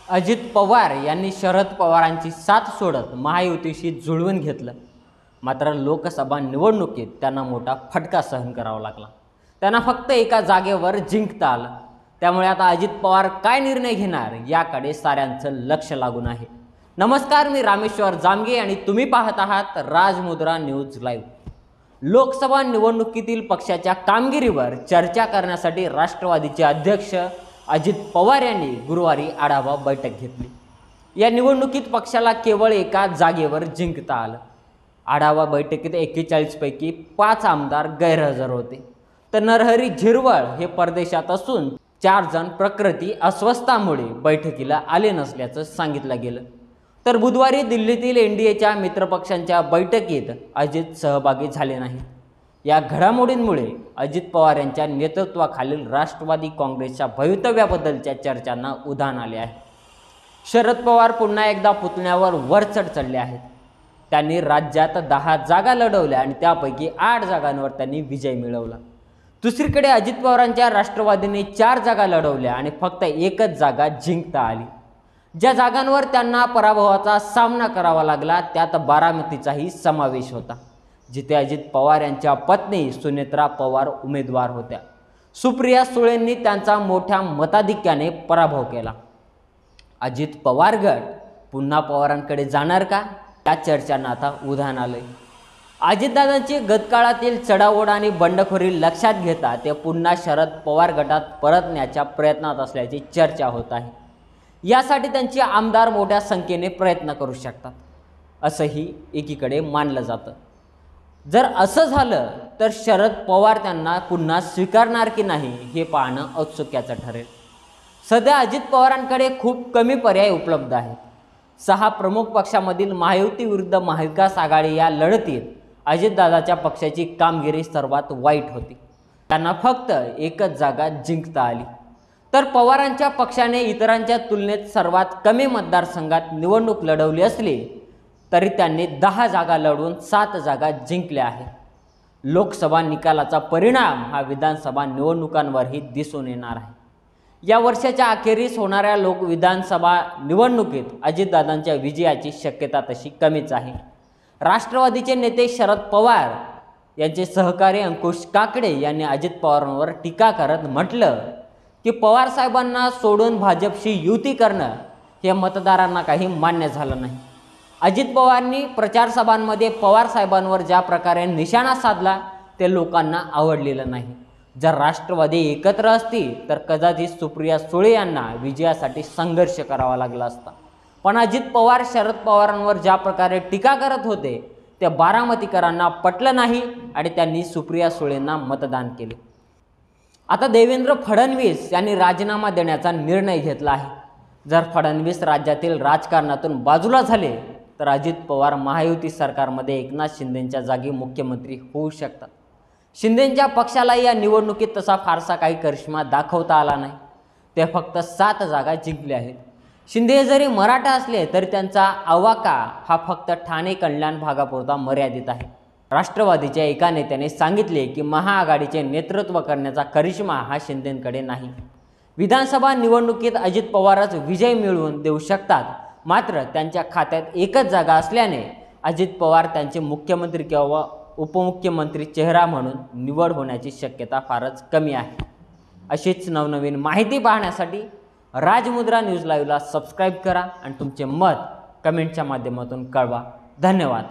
अजित पवार यांनी शरद पवारांची साथ सोडत महायुतीशी जुळवून घेतलं। मात्र लोकसभा निवडणुकीत त्यांना मोठा फटका सहन करावा लागला। त्यांना फक्त एका जागेवर जिंकता आलं। त्यामुळे आता अजित पवार काय निर्णय घेणार याकडे साऱ्यांचं लक्ष लागून आहे। नमस्कार, मी रामेश्वर जामगे आणि तुम्ही पाहत आहात राजमुद्रा न्यूज लाईव्ह। लोकसभा निवडणुकीतील पक्षाच्या कामगिरीवर चर्चा करण्यासाठी राष्ट्रवादीचे अध्यक्ष अजित पवार यांनी गुरुवारी आढावा बैठक घेतली। या निवडणुकीत पक्षाला केवळ एका जागेवर जिंकता आलं। आढावा बैठकीत 41 पैकी 5 आमदार गैरहजर होते, तर नरहरी झिरवळ हे परदेशात असून 4 जण प्रकृती अस्वस्थामुळे बैठकीला आले नसल्याचं सांगितलं गेलं। तर बुधवारी दिल्लीतील एनडीएच्या मित्रपक्षांच्या बैठकीत अजित सहभागी झाले नाही। या घडामोडींमुळे अजित पवार यांच्या नेतृत्वाखालील राष्ट्रवादी काँग्रेसच्या भवितव्याबद्दलच्या चर्चांना उधाण आले आहे। शरद पवार पुन्हा एकदा पुतण्यावर वरचढ चढले आहेत। त्यांनी राज्यात 10 जागा लढवल्या आणि त्यापैकी 8 जागांवर त्यांनी विजय मिळवला। दुसरीकडे अजित पवारांच्या राष्ट्रवादीने 4 जागा लढवल्या आणि फक्त एकच जागा जिंकता आली। ज्या जागांवर त्यांना पराभवाचा सामना करावा लागला त्यात बारामतीचाही समावेश होता, जिथे अजित पवार यांच्या पत्नी सुनेत्रा पवार उमेदवार होत्या। सुप्रिया सुळेंनी त्यांचा मोठ्या मताधिक्याने पराभव केला। अजित पवार गट पुन्हा पवारांकडे जाणार का, या चर्चांना आता उधाण आलंय। अजितदादांची गतकाळातील चढाओढ आणि बंडखोरी लक्षात घेता ते पुन्हा शरद पवार गटात परतण्याच्या प्रयत्नात असल्याची चर्चा होत आहे। यासाठी त्यांचे आमदार मोठ्या संख्येने प्रयत्न करू शकतात, असंही एकीकडे मानलं जातं। जर असं झालं तर शरद पवार त्यांना पुन्हा स्वीकारणार की नाही हे पाहणं औत्सुक्याचं ठरेल। सध्या अजित पवारांकडे खूप कमी पर्याय उपलब्ध आहेत। 6 प्रमुख पक्षामधील महायुती विरुद्ध महाविकास आघाडी या लढतीत अजितदादाच्या पक्षाची कामगिरी सर्वात वाईट होती। त्यांना फक्त एकच जागा जिंकता आली। तर पवारांच्या पक्षाने इतरांच्या तुलनेत सर्वात कमी मतदारसंघात निवडणूक लढवली असली तरी त्यांनी 10 जागा लढवून 7 जागा जिंकल्या आहेत। लोकसभा निकालाचा परिणाम हा विधानसभा निवडणुकांवरही दिसून येणार आहे। या वर्षाच्या अखेरीस होणाऱ्या विधानसभा निवडणुकीत अजितदादांच्या विजयाची शक्यता तशी कमीच आहे। राष्ट्रवादीचे नेते शरद पवार यांचे सहकारी अंकुश काकडे यांनी अजित पवारांवर टीका करत म्हटलं की पवार साहेबांना सोडून भाजपशी युती करणं हे मतदारांना काही मान्य झालं नाही। अजित पवारांनी प्रचार सभांमध्ये पवार साहेबांवर ज्या प्रकारे निशाणा साधला ते लोकांना आवडलेलं नाही। जर राष्ट्रवादी एकत्र असती तर कदाचित सुप्रिया सुळे यांना विजयासाठी संघर्ष करावा लागला असता। पण अजित पवार शरद पवारांवर ज्या प्रकारे टीका करत होते ते बारामतीकरांना पटलं नाही आणि त्यांनी सुप्रिया सुळेंना मतदान केले। आता देवेंद्र फडणवीस यांनी राजीनामा देण्याचा निर्णय घेतला आहे। जर फडणवीस राज्यातील राजकारणातून बाजूला झाले तर अजित पवार महायुती सरकारमध्ये एकनाथ शिंदेंच्या जागी मुख्यमंत्री होऊ शकतात। शिंदेंच्या पक्षाला या निवडणुकीत तसा फारसा काही करिश्मा दाखवता आला नाही। ते फक्त 7 जागा जिंकले आहेत। शिंदे जरी मराठा असले तरी त्यांचा आवाका हा फक्त ठाणे कल्याण भागापुरता मर्यादित आहे। राष्ट्रवादीच्या एका नेत्याने सांगितले की महाआघाडीचे नेतृत्व करण्याचा करिश्मा हा शिंदेंकडे नाही। विधानसभा निवडणुकीत अजित पवारच विजय मिळवून देऊ शकतात, मात्र त्यांच्या खात्यात एकच जागा असल्याने अजित पवार त्यांचे मुख्यमंत्री किंवा उपमुख्यमंत्री चेहरा म्हणून निवड होण्याची शक्यता फारच कमी आहे। अशीच नवनवीन माहिती पाहण्यासाठी राजमुद्रा न्यूज लाईव्हला सबस्क्राईब करा आणि तुमचे मत कमेंटच्या माध्यमातून कळवा। धन्यवाद।